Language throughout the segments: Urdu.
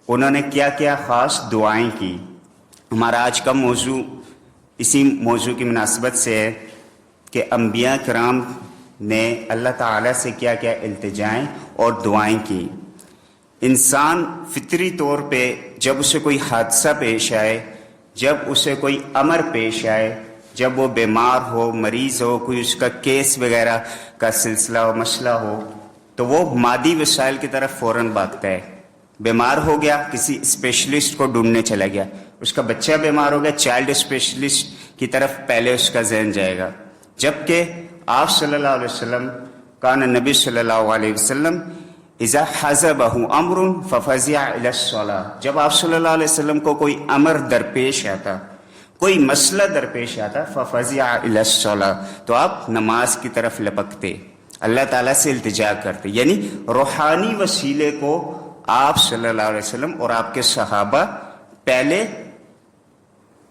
انہوں نے کیا کیا خاص دعائیں کی۔ ہمارا آج کا موضوع اسی موضوع کی مناسبت سے ہے کہ انبیاء کرام نے اللہ تعالیٰ سے کیا کیا التجائیں اور دعائیں کی۔ انسان فطری طور پہ جب اسے کوئی حادثہ پیش آئے، جب اسے کوئی امر پیش آئے، جب وہ بیمار ہو، مریض ہو، کوئی اس کا کیس وغیرہ کا سلسلہ ہو، مسئلہ ہو، تو وہ مادی وسائل کی طرف فوراً بھاگتا ہے۔ بیمار ہو گیا، کسی اسپیشلسٹ کو ڈھونڈنے چلا گیا، اس کا بچہ بیمار ہو گیا، چائلڈ اسپیشلسٹ کی طرف پہلے اس کا ذہن جائے گا۔ جبکہ آپ صلی اللہ علیہ وسلم کان نبی صلی اللہ علیہ وسلم اذا حزبہ امر ففزع الی الصلاۃ، جب آپ صلی اللہ علیہ وسلم کو کوئی امر درپیش آتا، کوئی مسئلہ درپیش آتا، ففزع الی الصلاۃ، تو آپ نماز کی طرف لپکتے، اللہ تعالیٰ سے التجا کرتے۔ یعنی روحانی وسیلے کو آپ صلی اللہ علیہ وسلم اور آپ کے صحابہ پہلے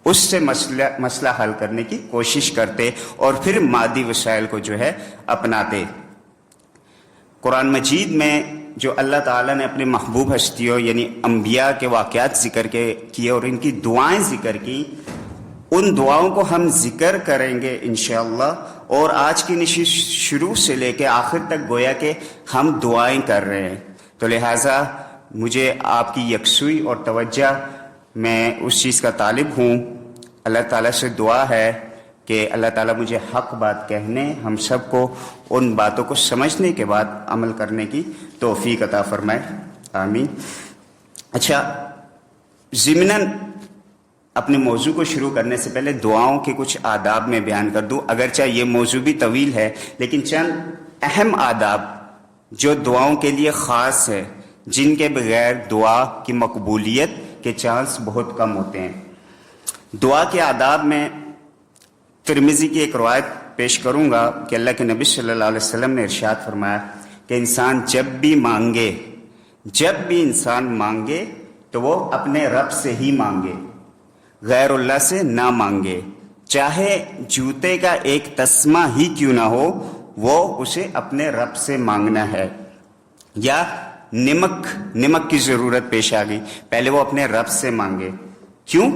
اس سے مسئلہ حل کرنے کی کوشش کرتے اور پھر مادی وسائل کو جو ہے اپناتے۔ قرآن مجید میں جو اللہ تعالیٰ نے اپنے محبوب ہستیوں یعنی انبیاء کے واقعات ذکر کیے اور ان کی دعائیں ذکر کی، ان دعاؤں کو ہم ذکر کریں گے انشاءاللہ، اور آج کی نشست شروع سے لے کے آخر تک گویا کہ ہم دعائیں کر رہے ہیں۔ تو لہٰذا مجھے آپ کی یکسوئی اور توجہ، میں اس چیز کا طالب ہوں۔ اللہ تعالیٰ سے دعا ہے کہ اللہ تعالیٰ مجھے حق بات کہنے، ہم سب کو ان باتوں کو سمجھنے کے بعد عمل کرنے کی توفیق عطا فرمائے، آمین۔ اچھا، ضمناً اپنے موضوع کو شروع کرنے سے پہلے دعاؤں کے کچھ آداب میں بیان کر دوں، اگرچہ یہ موضوع بھی طویل ہے، لیکن چند اہم آداب جو دعاؤں کے لیے خاص ہے، جن کے بغیر دعا کی مقبولیت کے چانس بہت کم ہوتے ہیں۔ دعا کے آداب میں ترمذی کی ایک روایت پیش کروں گا کہ اللہ کے نبی صلی اللہ علیہ وسلم نے ارشاد فرمایا کہ انسان جب بھی انسان مانگے تو وہ اپنے رب سے ہی مانگے، غیر اللہ سے نہ مانگے، چاہے جوتے کا ایک تسمہ ہی کیوں نہ ہو، وہ اسے اپنے رب سے مانگنا ہے۔ یا نمک کی ضرورت پیش آ گئی، پہلے وہ اپنے رب سے مانگے۔ کیوں؟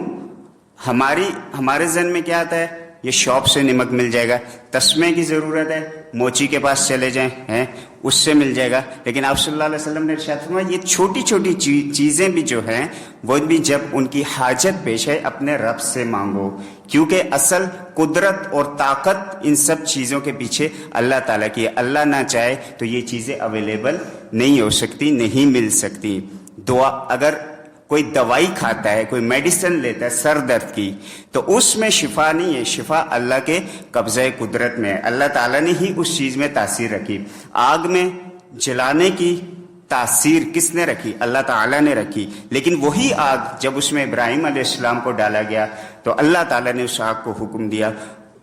ہمارے ذہن میں کیا آتا ہے؟ یہ شاپ سے نمک مل جائے گا، تسمے کی ضرورت ہے، موچی کے پاس چلے جائیں اس سے مل جائے گا۔ لیکن آپ صلی اللہ علیہ وسلم نے ارشاد فرمایا یہ چھوٹی چھوٹی چیزیں بھی جو ہیں وہ بھی جب ان کی حاجت پیش ہے اپنے رب سے مانگو، کیونکہ اصل قدرت اور طاقت ان سب چیزوں کے پیچھے اللہ تعالیٰ کی ہے۔ اللہ نہ چاہے تو یہ چیزیں اویلیبل نہیں ہو سکتی، نہیں مل سکتی۔ دعا، اگر کوئی دوائی کھاتا ہے، کوئی میڈیسن لیتا ہے سر درد کی، تو اس میں شفا نہیں ہے، شفا اللہ کے قبضہ قدرت میں ہے، اللہ تعالیٰ نے ہی اس چیز میں تاثیر رکھی۔ آگ میں جلانے کی تاثیر کس نے رکھی؟ اللہ تعالیٰ نے رکھی، لیکن وہی آگ جب اس میں ابراہیم علیہ السلام کو ڈالا گیا تو اللہ تعالیٰ نے اس آگ کو حکم دیا،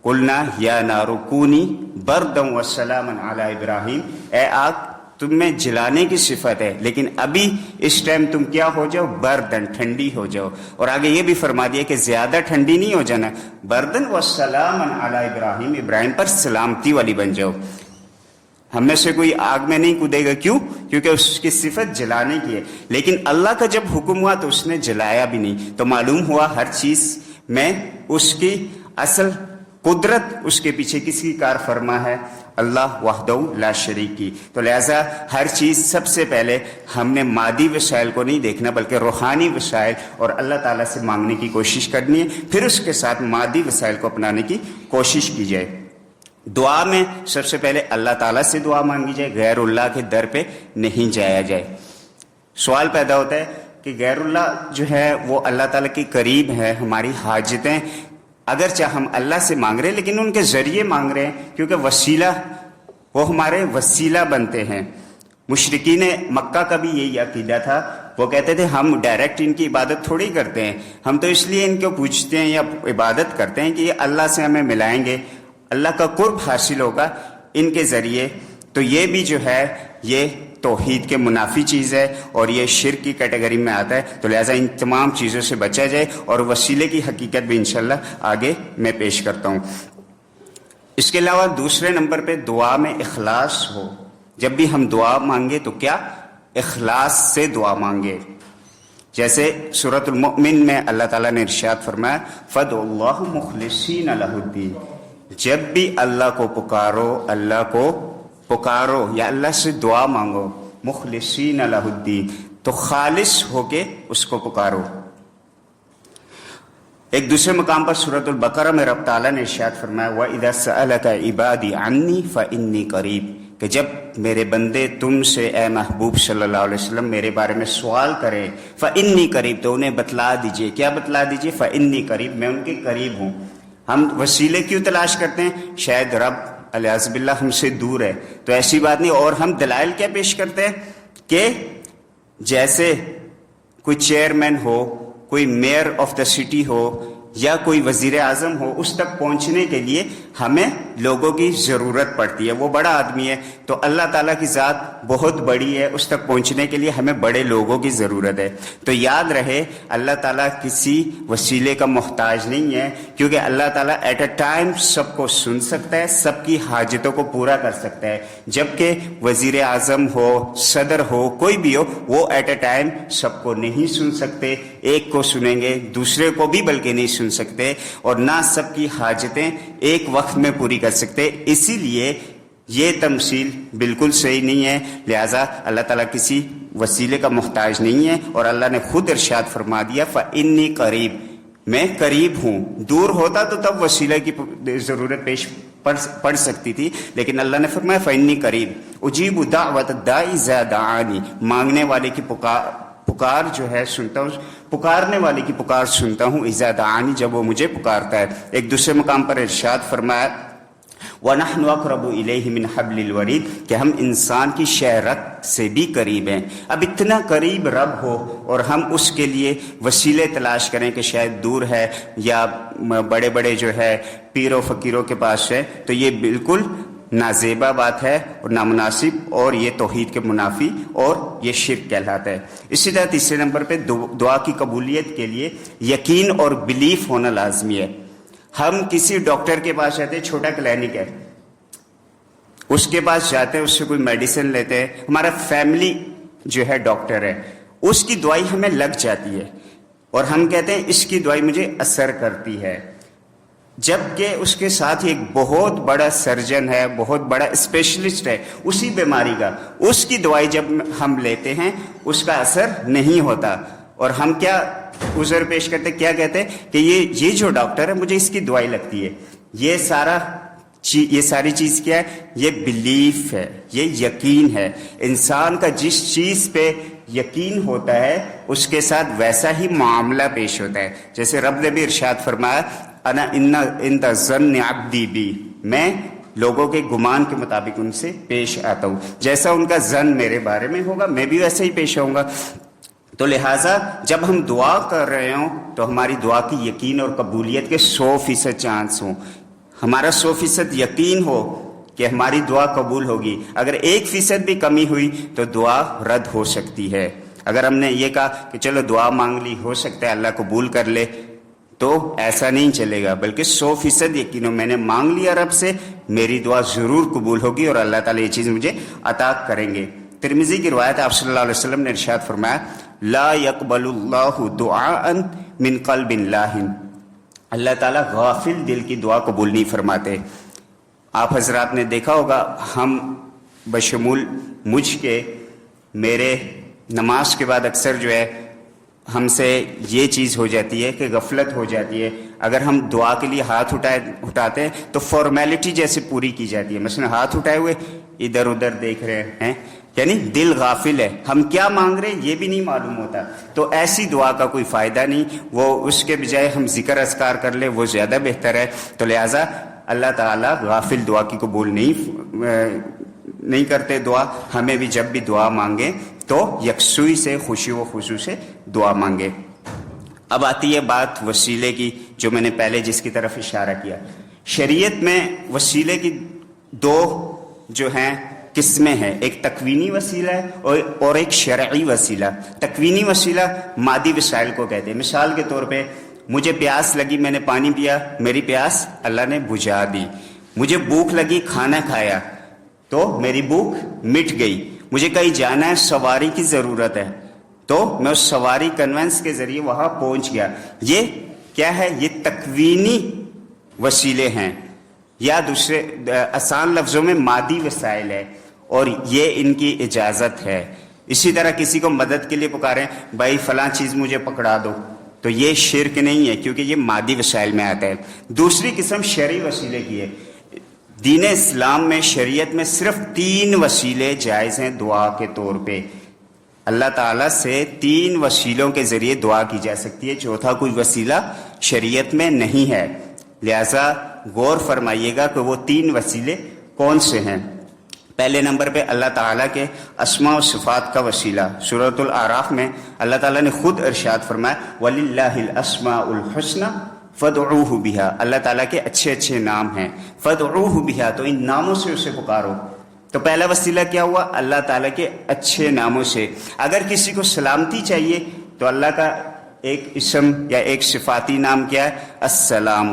قلنا یا نار کونی بردا وسلاما علی ابراہیم، اے آگ تم میں جلانے کی صفت ہے، لیکن ابھی اس ٹائم تم کیا ہو جاؤ؟ بردن، ٹھنڈی ہو جاؤ۔ اور آگے یہ بھی فرما دیا کہ زیادہ ٹھنڈی نہیں ہو جانا، بردن وسلاما علی ابراہیم، ابراہیم پر سلامتی والی بن جاؤ۔ ہم میں سے کوئی آگ میں نہیں کودے گا، کیوں؟ کیونکہ اس کی صفت جلانے کی ہے، لیکن اللہ کا جب حکم ہوا تو اس نے جلایا بھی نہیں۔ تو معلوم ہوا ہر چیز میں اس کی اصل قدرت، اس کے پیچھے کس کی کار فرما ہے؟ اللہ وحدہ لا شریک کی۔ تو لہٰذا ہر چیز سب سے پہلے ہم نے مادی وسائل کو نہیں دیکھنا بلکہ روحانی وسائل اور اللہ تعالیٰ سے مانگنے کی کوشش کرنی ہے، پھر اس کے ساتھ مادی وسائل کو اپنانے کی کوشش کی جائے۔ دعا میں سب سے پہلے اللہ تعالیٰ سے دعا مانگی جائے، غیر اللہ کے در پہ نہیں جایا جائے۔ سوال پیدا ہوتا ہے کہ غیر اللہ جو ہے وہ اللہ تعالیٰ کے قریب ہے، ہماری حاجتیں اگرچہ ہم اللہ سے مانگ رہے ہیں لیکن ان کے ذریعے مانگ رہے ہیں، کیونکہ وسیلہ، وہ ہمارے وسیلہ بنتے ہیں۔ مشرکین مکہ کا بھی یہی عقیدہ تھا، وہ کہتے تھے ہم ڈائریکٹ ان کی عبادت تھوڑی کرتے ہیں، ہم تو اس لیے ان کو پوچھتے ہیں یا عبادت کرتے ہیں کہ یہ اللہ سے ہمیں ملائیں گے، اللہ کا قرب حاصل ہوگا ان کے ذریعے۔ تو یہ بھی جو ہے یہ توحید کے منافی چیز ہے اور یہ شرک کی کیٹیگری میں آتا ہے۔ تو لہٰذا ان تمام چیزوں سے بچا جائے، اور وسیلے کی حقیقت بھی انشاءاللہ آگے میں پیش کرتا ہوں۔ اس کے علاوہ دوسرے نمبر پہ دعا میں اخلاص ہو۔ جب بھی ہم دعا مانگے تو کیا اخلاص سے دعا مانگے۔ جیسے سورۃ المؤمن میں اللہ تعالیٰ نے ارشاد فرمایا فَادْعُوا اللَّهَ مُخْلِصِينَ لَهُ الدِّينَ، جب بھی اللہ کو پکارو یا اللہ سے دعا مانگو، مخلصین لہ الدین، تو خالص ہو کے اس کو پکارو۔ ایک دوسرے مقام پر سورۃ البقرہ میں رب تعالیٰ نے ارشاد فرمایا وَإِذَا سَأَلَكَ عِبَادِي عَنِّي فَإِنِّي قَرِيب، کہ جب میرے بندے تم سے اے محبوب صلی اللہ علیہ وسلم میرے بارے میں سوال کریں فَإِنِّي قَرِيب، تو انہیں بتلا دیجئے، کیا بتلا دیجئے؟ فَإِنِّي قَرِيب، میں ان کے قریب ہوں۔ ہم وسیلے کیوں تلاش کرتے ہیں؟ شاید رب علیہ باللہ ہم سے دور ہے، تو ایسی بات نہیں۔ اور ہم دلائل کیا پیش کرتے ہیں کہ جیسے کوئی چیئرمین ہو، کوئی میئر آف دا سٹی ہو یا کوئی وزیر اعظم ہو، اس تک پہنچنے کے لیے ہمیں لوگوں کی ضرورت پڑتی ہے۔ وہ بڑا آدمی ہے تو اللہ تعالیٰ کی ذات بہت بڑی ہے، اس تک پہنچنے کے لیے ہمیں بڑے لوگوں کی ضرورت ہے۔ تو یاد رہے اللہ تعالیٰ کسی وسیلے کا محتاج نہیں ہے، کیونکہ اللہ تعالیٰ ایٹ اے ٹائم سب کو سن سکتا ہے، سب کی حاجتوں کو پورا کر سکتا ہے، جبکہ وزیر اعظم ہو، صدر ہو، کوئی بھی ہو، وہ ایٹ اے ٹائم سب کو نہیں سن سکتے۔ ایک کو سنیں گے، دوسرے کو بھی بلکہ نہیں سن سکتے، اور نہ سب کی حاجتیں ایک وقت میں پوری کر سکتے۔ اسی لیے یہ تمثیل بالکل صحیح نہیں ہے، لہٰذا اللہ تعالیٰ کسی وسیلے کا محتاج نہیں ہے، اور اللہ نے خود ارشاد فرما دیا فَإِنِّي قریب، میں قریب ہوں۔ دور ہوتا تو تب وسیلے کی ضرورت پیش پڑ سکتی تھی، لیکن اللہ نے فرمایا فَإِنِّي قریب اجیب دعوت الداعی اذا دعانی، مانگنے والے کی پکار جو ہے سنتا ہوں، پکارنے والے کی پکار سنتا ہوں، اذا دعانی، جب وہ مجھے پکارتا ہے۔ ایک دوسرے مقام پر ارشاد فرمایا وَنَحْنُ أَقْرَبُ إِلَيْهِ مِنْ حَبْلِ الْوَرِيدِ، کہ ہم انسان کی شہ رگ سے بھی قریب ہیں۔ اب اتنا قریب رب ہو اور ہم اس کے لیے وسیلے تلاش کریں کہ شاید دور ہے یا بڑے بڑے جو ہے پیروں فقیروں کے پاس ہے، تو یہ بالکل نازیبا بات ہے اور نامناسب، اور یہ توحید کے منافی اور یہ شرک کہلاتا ہے۔ اسی طرح تیسرے نمبر پہ دعا کی قبولیت کے لیے یقین اور بلیف ہونا لازمی ہے۔ ہم کسی ڈاکٹر کے پاس جاتے ہیں، چھوٹا کلینک ہے، اس کے پاس جاتے ہیں، اس سے کوئی میڈیسن لیتے ہیں، ہمارا فیملی جو ہے ڈاکٹر ہے، اس کی دوائی ہمیں لگ جاتی ہے اور ہم کہتے ہیں اس کی دوائی مجھے اثر کرتی ہے، جبکہ اس کے ساتھ ایک بہت بڑا سرجن ہے، بہت بڑا اسپیشلسٹ ہے اسی بیماری کا، اس کی دوائی جب ہم لیتے ہیں اس کا اثر نہیں ہوتا، اور ہم کیا عذر پیش کرتے، کیا کہتے ہیں کہ یہ جو ڈاکٹر ہے مجھے اس کی دوائی لگتی ہے۔ یہ ساری چیز کیا ہے؟ یہ بلیف ہے، یہ یقین ہے۔ انسان کا جس چیز پہ یقین ہوتا ہے اس کے ساتھ ویسا ہی معاملہ پیش ہوتا ہے۔ جیسے رب نے بھی ارشاد فرمایا انا ان ظن عبدی بی، میں لوگوں کے گمان کے مطابق ان سے پیش آتا ہوں، جیسا ان کا ظن میرے بارے میں ہوگا میں بھی ویسے ہی پیش آؤں گا۔ تو لہٰذا جب ہم دعا کر رہے ہوں تو ہماری دعا کی یقین اور قبولیت کے 100% چانس ہوں، ہمارا 100% یقین ہو کہ ہماری دعا قبول ہوگی۔ اگر 1% بھی کمی ہوئی تو دعا رد ہو سکتی ہے۔ اگر ہم نے یہ کہا کہ چلو دعا مانگ لی، ہو سکتا ہے اللہ قبول کر لے، تو ایسا نہیں چلے گا، بلکہ 100% یقین ہو میں نے مانگ لیا رب سے، میری دعا ضرور قبول ہوگی اور اللہ تعالیٰ یہ چیز مجھے عطا کریں گے۔ ترمذی کی روایت آپ صلی اللہ علیہ وسلم نے ارشاد فرمایا لا يقبل اللہ دعاء من قلب لاہن، اللہ تعالیٰ غافل دل کی دعا قبول نہیں فرماتے۔ آپ حضرات نے دیکھا ہوگا، ہم بشمول مجھ کے میرے نماز کے بعد اکثر جو ہے ہم سے یہ چیز ہو جاتی ہے کہ غفلت ہو جاتی ہے، اگر ہم دعا کے لیے ہاتھ اٹھاتے ہیں تو فارمیلٹی جیسے پوری کی جاتی ہے، مثلا ہاتھ اٹھائے ہوئے ادھر ادھر دیکھ رہے ہیں، یعنی دل غافل ہے، ہم کیا مانگ رہے ہیں یہ بھی نہیں معلوم ہوتا۔ تو ایسی دعا کا کوئی فائدہ نہیں، وہ اس کے بجائے ہم ذکر اذکار کر لیں وہ زیادہ بہتر ہے۔ تو لہٰذا اللہ تعالیٰ غافل دعا کی قبول نہیں کرتے دعا، ہمیں بھی جب بھی دعا مانگیں تو یکسوئی سے، خوشی و خضوع سے دعا مانگے۔ اب آتی ہے بات وسیلے کی، جو میں نے پہلے جس کی طرف اشارہ کیا۔ شریعت میں وسیلے کی 2 جو ہیں قسمیں ہیں، ایک تکوینی وسیلہ ہے اور ایک شرعی وسیلہ۔ تکوینی وسیلہ مادی وسائل کو کہتے ہیں۔ مثال کے طور پہ مجھے پیاس لگی، میں نے پانی پیا، میری پیاس اللہ نے بجھا دی۔ مجھے بھوک لگی، کھانا کھایا تو میری بھوک مٹ گئی۔ مجھے کہیں جانا ہے، سواری کی ضرورت ہے تو میں اس سواری کنوینس کے ذریعے وہاں پہنچ گیا. یہ کیا ہے؟ یہ تکوینی وسیلے ہیں، یا دوسرے آسان لفظوں میں مادی وسائل ہے، اور یہ ان کی اجازت ہے. اسی طرح کسی کو مدد کے لیے پکاریں، بھائی فلاں چیز مجھے پکڑا دو، تو یہ شرک نہیں ہے کیونکہ یہ مادی وسائل میں آتا ہے. دوسری قسم شرعی وسیلے کی ہے. دین اسلام میں، شریعت میں صرف 3 وسیلے جائز ہیں دعا کے طور پہ. اللہ تعالیٰ سے 3 وسیلوں کے ذریعے دعا کی جا سکتی ہے، چوتھا کوئی وسیلہ شریعت میں نہیں ہے. لہذا غور فرمائیے گا کہ وہ 3 وسیلے کون سے ہیں. پہلے نمبر پہ اللہ تعالیٰ کے اسماء و صفات کا وسیلہ. سورۃ الاعراف میں اللہ تعالیٰ نے خود ارشاد فرمایا وَلِلَّهِ الْأَسْمَاءُ الْحُسْنَى فَادْعُوهُ بِهَا. اللہ تعالیٰ کے اچھے اچھے نام ہیں، فَادْعُوهُ بِهَا، تو ان ناموں سے اسے پکارو. تو پہلا وسیلہ کیا ہوا؟ اللہ تعالیٰ کے اچھے ناموں سے. اگر کسی کو سلامتی چاہیے تو اللہ کا ایک اسم یا ایک صفاتی نام کیا ہے؟ السلام.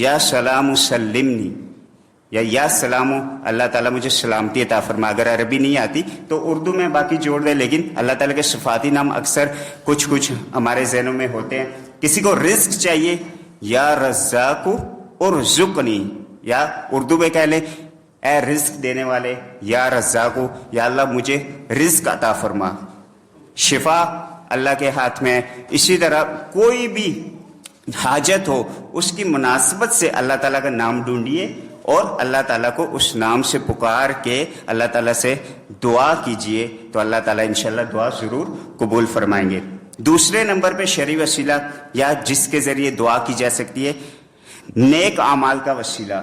یا سلام سلمنی، یا سلامو، اللہ تعالیٰ مجھے سلامتی عطا فرما. اگر عربی نہیں آتی تو اردو میں باقی جوڑ دے، لیکن اللہ تعالیٰ کے صفاتی نام اکثر کچھ ہمارے ذہنوں میں ہوتے ہیں. کسی کو رزق چاہیے، یا رزاق ارزقنی، یا اردو میں کہہ لیں اے رزق دینے والے، یا رزاق، یا اللہ مجھے رزق عطا فرما. شفا اللہ کے ہاتھ میں ہے. اسی طرح کوئی بھی حاجت ہو، اس کی مناسبت سے اللہ تعالیٰ کا نام ڈھونڈیے اور اللہ تعالیٰ کو اس نام سے پکار کے اللہ تعالیٰ سے دعا کیجئے، تو اللہ تعالیٰ انشاءاللہ دعا ضرور قبول فرمائیں گے. دوسرے نمبر پہ شرعی وسیلہ یا جس کے ذریعے دعا کی جا سکتی ہے، نیک اعمال کا وسیلہ.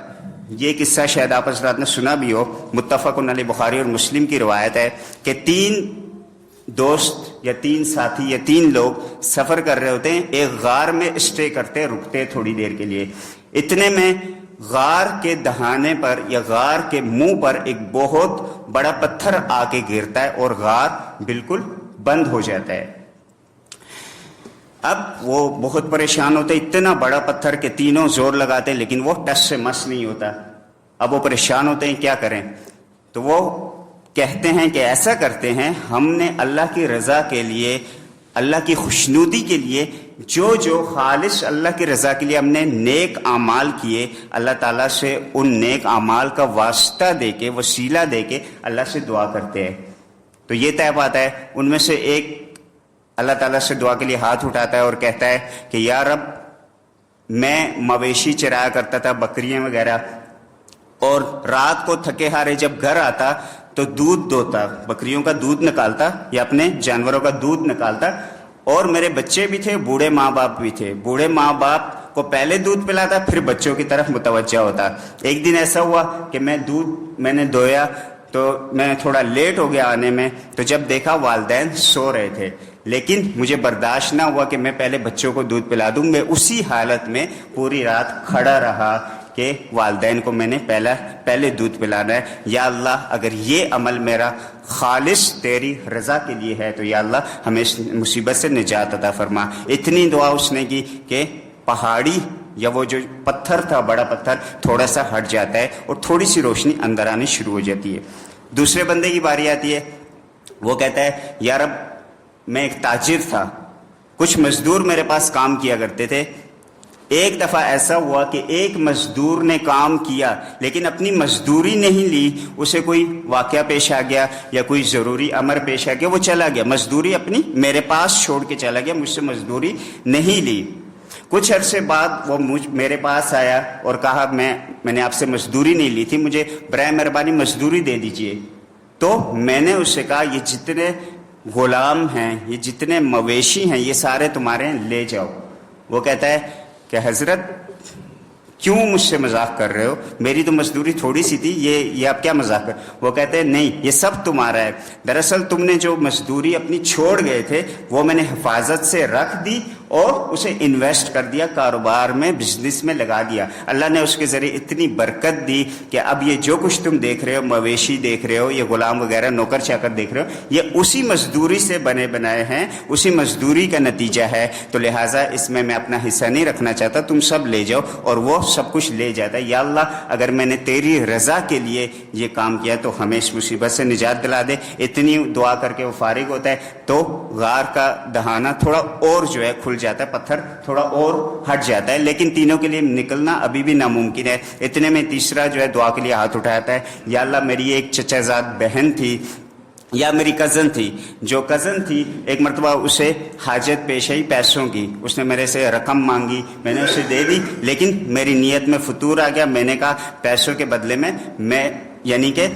یہ قصہ شاید آپ حضرات نے سنا بھی ہو. متفق علیہ بخاری اور مسلم کی روایت ہے کہ 3 دوست یا 3 ساتھی یا 3 لوگ سفر کر رہے ہوتے ہیں، ایک غار میں اسٹے کرتے، رکتے تھوڑی دیر کے لیے. اتنے میں غار کے دہانے پر یا غار کے منہ پر ایک بہت بڑا پتھر آ کے گرتا ہے اور غار بالکل بند ہو جاتا ہے. اب وہ بہت پریشان ہوتے، اتنا بڑا پتھر کہ تینوں زور لگاتے لیکن وہ ٹس سے مس نہیں ہوتا. اب وہ پریشان ہوتے ہیں کیا کریں، تو وہ کہتے ہیں کہ ایسا کرتے ہیں، ہم نے اللہ کی رضا کے لیے، اللہ کی خوشنودی کے لیے جو خالص اللہ کی رضا کے لیے ہم نے نیک اعمال کیے، اللہ تعالیٰ سے ان نیک اعمال کا واسطہ دے کے، وسیلہ دے کے اللہ سے دعا کرتے ہیں. تو یہ طے پاتا ہے، ان میں سے ایک اللہ تعالیٰ سے دعا کے لیے ہاتھ اٹھاتا ہے اور کہتا ہے کہ یا رب، میں مویشی چرایا کرتا تھا، بکریاں وغیرہ، اور رات کو تھکے ہارے جب گھر آتا تو دودھ دوتا، بکریوں کا دودھ نکالتا یا اپنے جانوروں کا دودھ نکالتا، اور میرے بچے بھی تھے، بوڑھے ماں باپ بھی تھے. بوڑھے ماں باپ کو پہلے دودھ پلاتا، پھر بچوں کی طرف متوجہ ہوتا. ایک دن ایسا ہوا کہ میں نے دویا تو میں تھوڑا لیٹ ہو گیا آنے میں، تو جب دیکھا والدین سو رہے تھے، لیکن مجھے برداشت نہ ہوا کہ میں پہلے بچوں کو دودھ پلا دوں. میں اسی حالت میں پوری رات کھڑا رہا کہ والدین کو میں نے پہلے دودھ پلانا ہے. یا اللہ، اگر یہ عمل میرا خالص تیری رضا کے لیے ہے تو یا اللہ ہمیں اس مصیبت سے نجات عطا فرما. اتنی دعا اس نے کی کہ پہاڑی یا وہ جو پتھر تھا، بڑا پتھر، تھوڑا سا ہٹ جاتا ہے اور تھوڑی سی روشنی اندر آنی شروع ہو جاتی ہے. دوسرے بندے کی باری آتی ہے، وہ کہتا ہے یا رب، میں ایک تاجر تھا، کچھ مزدور میرے پاس کام کیا کرتے تھے. ایک دفعہ ایسا ہوا کہ ایک مزدور نے کام کیا لیکن اپنی مزدوری نہیں لی، اسے کوئی واقعہ پیش آ گیا یا کوئی ضروری امر پیش آ گیا، وہ چلا گیا، مزدوری اپنی میرے پاس چھوڑ کے چلا گیا، مجھ سے مزدوری نہیں لی. کچھ عرصے بعد وہ میرے پاس آیا اور کہا میں نے آپ سے مزدوری نہیں لی تھی، مجھے برائے مہربانی مزدوری دے دیجئے. تو میں نے اس سے کہا یہ جتنے غلام ہیں، یہ جتنے مویشی ہیں، یہ سارے تمہارے ہیں، لے جاؤ. وہ کہتا ہے کہ حضرت کیوں مجھ سے مذاق کر رہے ہو، میری تو مزدوری تھوڑی سی تھی، یہ آپ کیا مذاق کر. وہ کہتے ہیں نہیں، یہ سب تمہارا ہے، دراصل تم نے جو مزدوری اپنی چھوڑ گئے تھے وہ میں نے حفاظت سے رکھ دی اور اسے انویسٹ کر دیا، کاروبار میں، بزنس میں لگا دیا، اللہ نے اس کے ذریعے اتنی برکت دی کہ اب یہ جو کچھ تم دیکھ رہے ہو، مویشی دیکھ رہے ہو، یہ غلام وغیرہ نوکر چاکر دیکھ رہے ہو، یہ اسی مزدوری سے بنے بنائے ہیں، اسی مزدوری کا نتیجہ ہے، تو لہٰذا اس میں اپنا حصہ نہیں رکھنا چاہتا، تم سب لے جاؤ، اور وہ سب کچھ لے جاتا ہے۔ یا اللہ اگر میں نے تیری رضا کے لیے یہ کام کیا تو ہمیں اس مصیبت سے نجات دلا دے۔ اتنی دعا کر کے وہ فارغ ہوتا ہے تو غار کا دہانہ تھوڑا اور جو ہے کھل جاتا ہے، پتھر تھوڑا اور ہٹ جاتا ہے، لیکن تینوں کے لیے نکلنا ابھی بھی ناممکن ہے۔ اتنے میں تیسرا جو ہے دعا کے لیے ہاتھ اٹھاتا ہے، یا اللہ میری ایک چچا زاد بہن تھی یا میری کزن تھی، جو کزن تھی ایک مرتبہ اسے حاجت پیش آئی پیسوں کی، اس نے میرے سے رقم مانگی، میں نے اسے دے دی، لیکن میری نیت میں فطور آ گیا، میں نے کہا پیسوں کے بدلے میں یعنی کہ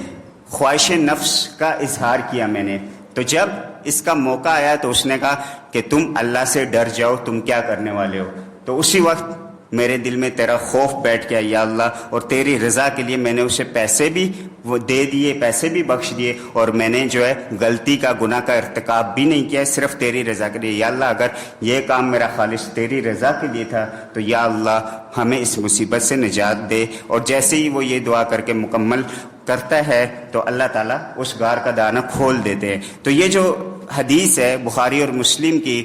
خواہش نفس کا اظہار کیا میں نے، تو جب اس کا موقع آیا تو اس نے کہا کہ تم اللہ سے ڈر جاؤ، تم کیا کرنے والے ہو، تو اسی وقت میرے دل میں تیرا خوف بیٹھ گیا یا اللہ، اور تیری رضا کے لیے میں نے اسے پیسے بھی وہ دے دیے، پیسے بھی بخش دیے، اور میں نے جو ہے غلطی کا گناہ کا ارتکاب بھی نہیں کیا، صرف تیری رضا کے لیے۔ یا اللہ اگر یہ کام میرا خالص تیری رضا کے لیے تھا تو یا اللہ ہمیں اس مصیبت سے نجات دے۔ اور جیسے ہی وہ یہ دعا کر کے مکمل کرتا ہے تو اللہ تعالیٰ اس غار کا دانہ کھول دیتے ہیں۔ تو یہ جو حدیث ہے بخاری اور مسلم کی،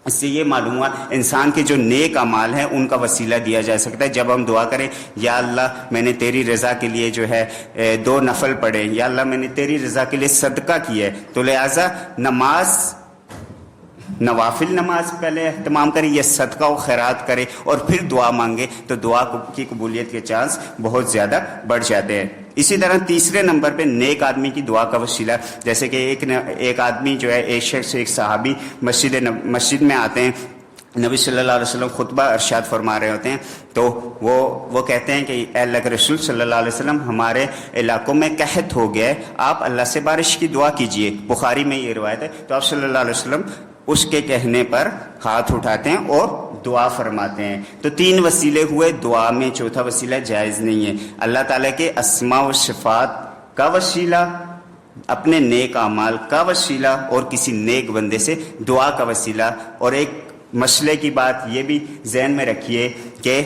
اس سے یہ معلوم ہوا انسان کے جو نیک اعمال ہیں ان کا وسیلہ دیا جا سکتا ہے۔ جب ہم دعا کریں یا اللہ میں نے تیری رضا کے لیے جو ہے 2 نفل پڑھے، یا اللہ میں نے تیری رضا کے لیے صدقہ کیا ہے، تو لہٰذا نوافل نماز پہلے اہتمام کریں یا صدقہ و خیرات کرے اور پھر دعا مانگے تو دعا کی قبولیت کے چانس بہت زیادہ بڑھ جاتے ہیں۔ اسی طرح تیسرے نمبر پہ نیک آدمی کی دعا کا وسیلہ، جیسے کہ ایک آدمی جو ہے، ایک شخص، ایک صحابی مسجد میں آتے ہیں، نبی صلی اللہ علیہ وسلم خطبہ ارشاد فرما رہے ہوتے ہیں، تو وہ کہتے ہیں کہ اے اللہ کے رسول صلی اللہ علیہ وسلم ہمارے علاقوں میں قحط ہو گیا ہے، آپ اللہ سے بارش کی دعا کیجئے، بخاری میں یہ روایت ہے۔ تو آپ صلی اللہ علیہ وسلم اس کے کہنے پر ہاتھ اٹھاتے ہیں اور دعا فرماتے ہیں۔ تو 3 وسیلے ہوئے دعا میں، چوتھا وسیلہ جائز نہیں ہے۔ اللہ تعالیٰ کے اسماء و صفات کا وسیلہ، اپنے نیک اعمال کا وسیلہ، اور کسی نیک بندے سے دعا کا وسیلہ۔ اور ایک مسئلے کی بات یہ بھی ذہن میں رکھیے کہ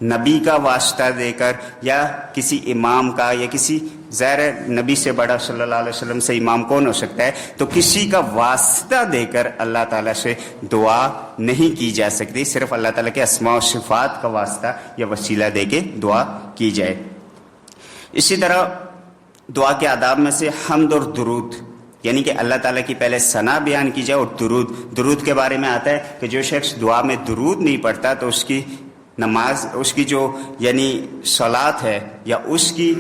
نبی کا واسطہ دے کر یا کسی امام کا یا کسی ظاہر نبی سے بڑا صلی اللہ علیہ وسلم سے امام کون ہو سکتا ہے، تو کسی کا واسطہ دے کر اللہ تعالیٰ سے دعا نہیں کی جا سکتی، صرف اللہ تعالیٰ کے اسماء و صفات کا واسطہ یا وسیلہ دے کے دعا کی جائے۔ اسی طرح دعا کے آداب میں سے حمد اور درود، یعنی کہ اللہ تعالیٰ کی پہلے ثنا بیان کی جائے، اور درود کے بارے میں آتا ہے کہ جو شخص دعا میں درود نہیں پڑھتا تو اس کی نماز، اس کی جو یعنی صلات ہے یا اس کی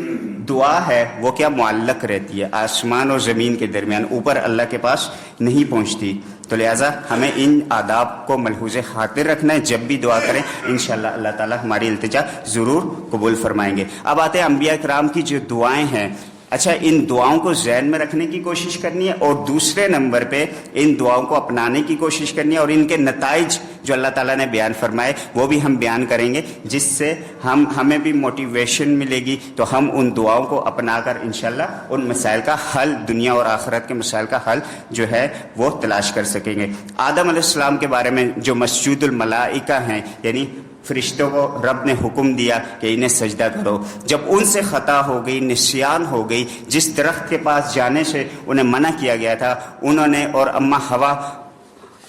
دعا ہے وہ کیا معلق رہتی ہے، آسمان اور زمین کے درمیان، اوپر اللہ کے پاس نہیں پہنچتی۔ تو لہٰذا ہمیں ان آداب کو ملحوظ خاطر رکھنا ہے، جب بھی دعا کریں انشاءاللہ اللہ تعالیٰ ہماری التجا ضرور قبول فرمائیں گے۔ اب آتے ہیں انبیاء کرام کی جو دعائیں ہیں، اچھا ان دعاؤں کو ذہن میں رکھنے کی کوشش کرنی ہے، اور دوسرے نمبر پہ ان دعاؤں کو اپنانے کی کوشش کرنی ہے، اور ان کے نتائج جو اللہ تعالیٰ نے بیان فرمائے وہ بھی ہم بیان کریں گے، جس سے ہمیں بھی موٹیویشن ملے گی، تو ہم ان دعاؤں کو اپنا کر انشاءاللہ ان مسائل کا حل، دنیا اور آخرت کے مسائل کا حل جو ہے وہ تلاش کر سکیں گے۔ آدم علیہ السلام کے بارے میں جو مسجود الملائکہ ہیں، یعنی فرشتوں کو رب نے حکم دیا کہ انہیں سجدہ کرو، جب ان سے خطا ہو گئی، نسیان ہو گئی، جس درخت کے پاس جانے سے انہیں منع کیا گیا تھا، انہوں نے اور اما حوا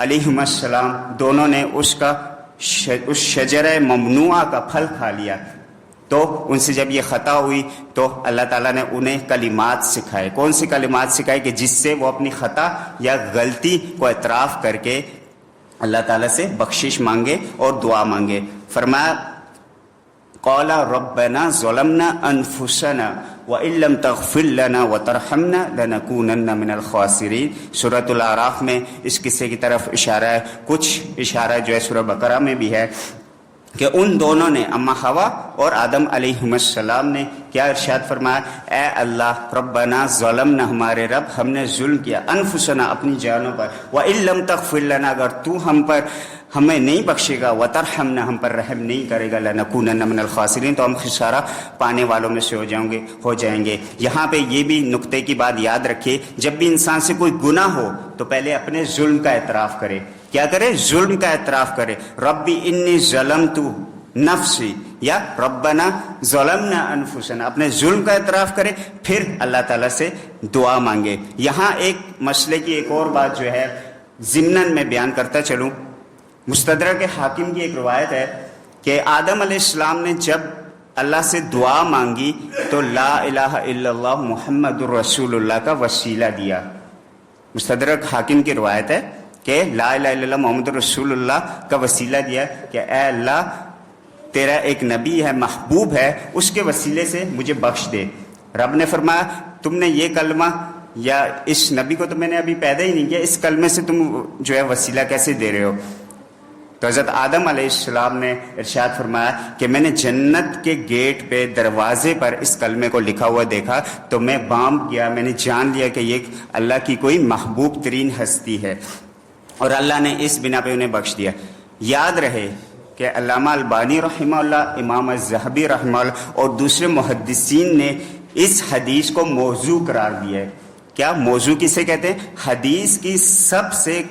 علیہم السلام دونوں نے اس شجرہ ممنوعہ کا پھل کھا لیا، تو ان سے جب یہ خطا ہوئی تو اللہ تعالیٰ نے انہیں کلمات سکھائے۔ کون سی کلمات سکھائے؟ کہ جس سے وہ اپنی خطا یا غلطی کو اعتراف کر کے اللہ تعالیٰ سے بخشش مانگے اور دعا مانگے۔ فرمایا قال ربنا ظلمنا انفسنا وان لم تغفر لنا وترحمنا لنكونن من الخاسرین۔ سورۃ الاعراف میں اس قصے کی طرف اشارہ ہے، کچھ اشارہ جو ہے سورہ بقرہ میں بھی ہے کہ ان دونوں نے، اما حوا اور آدم علیہ السلام نے کیا ارشاد فرمایا؟ اے اللہ ربنا ظلمنا، ہمارے رب ہم نے ظلم کیا، انفسنا اپنی جانوں پر، وَإِن لَمْ تَغْفِرْ لَنَا اگر تو ہمیں نہیں بخشے گا، وَتَرْحَمْنَا ہم پر رحم نہیں کرے گا، لَنَكُونَنَّ مِنَ الْخَاسِرِينَ تو ہم خسارہ پانے والوں میں سے ہو جائیں گے۔ یہاں پہ یہ بھی نقطے کی بات یاد رکھیے، جب بھی انسان سے کوئی گناہ ہو تو پہلے اپنے ظلم کا اعتراف کرے، کیا کرے؟ ظلم کا اعتراف کرے. ربی انی ظلمت نفسی یا ربنا ظلمنا انفسنا، اپنے ظلم کا اعتراف کرے، پھر اللہ تعالیٰ سے دعا مانگے. یہاں ایک مسئلے کی ایک اور بات جو ہے ضمناً میں بیان کرتا چلوں. مستدرک حاکم کی ایک روایت ہے کہ آدم علیہ السلام نے جب اللہ سے دعا مانگی تو لا الہ الا اللہ محمد الرسول اللہ کا وسیلہ دیا. مستدرک حاکم کی روایت ہے کہ لا الہ الا اللہ محمد الرسول اللہ کا وسیلہ دیا کہ اے اللہ تیرا ایک نبی ہے، محبوب ہے، اس کے وسیلے سے مجھے بخش دے. رب نے فرمایا تم نے یہ کلمہ، یا اس نبی کو تو میں نے ابھی پیدا ہی نہیں کیا، اس کلمے سے تم جو ہے وسیلہ کیسے دے رہے ہو؟ تو حضرت آدم علیہ السلام نے ارشاد فرمایا کہ میں نے جنت کے گیٹ پہ دروازے پر اس کلمے کو لکھا ہوا دیکھا تو میں بام کیا، میں نے جان لیا کہ یہ اللہ کی کوئی محبوب ترین ہستی ہے، اور اللہ نے اس بنا پہ انہیں بخش دیا. یاد رہے کہ علامہ البانی رحمہ اللہ، امام الذہبی رحمہ اللہ اور دوسرے محدثین نے اس حدیث کو موضوع قرار دیا ہے. کیا موضوع کسے کہتے ہیں؟ حدیث کی سب سے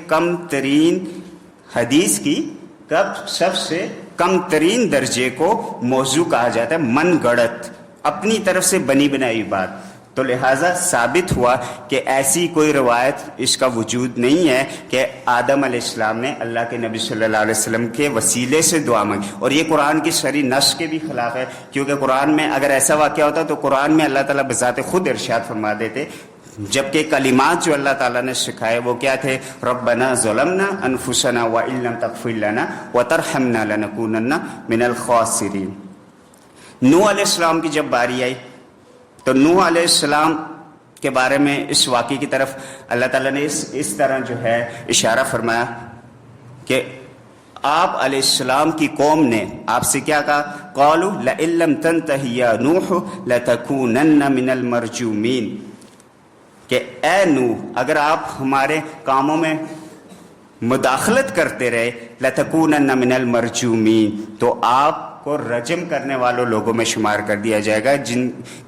کم ترین درجے کو موضوع کہا جاتا ہے، من گڑت، اپنی طرف سے بنی بنائی بات. تو لہٰذا ثابت ہوا کہ ایسی کوئی روایت اس کا وجود نہیں ہے کہ آدم علیہ السلام نے اللہ کے نبی صلی اللہ علیہ وسلم کے وسیلے سے دعا مانگی. اور یہ قرآن کی شرعی نص کے بھی خلاف ہے، کیونکہ قرآن میں اگر ایسا واقعہ ہوتا تو قرآن میں اللہ تعالیٰ بذات خود ارشاد فرما دیتے، جبکہ کلمات جو اللہ تعالیٰ نے سکھائے وہ کیا تھے؟ ربنا ظلمنا انفسنا وان لم تغفر لنا وترحمنا لنکونن من الخاسرین. نوح علیہ السلام کی جب باری آئی تو نوح علیہ السلام کے بارے میں اس واقعے کی طرف اللہ تعالیٰ نے اس طرح جو ہے اشارہ فرمایا کہ آپ علیہ السلام کی قوم نے آپ سے کیا کہا؟ قالوا لئن لم تنتہ یا نوح لتکونن من المرجومین، کہ اے نوح اگر آپ ہمارے کاموں میں مداخلت کرتے رہے لتکونن من المرجومین، تو آپ کو رجم کرنے والوں لوگوں میں شمار کر دیا جائے گا،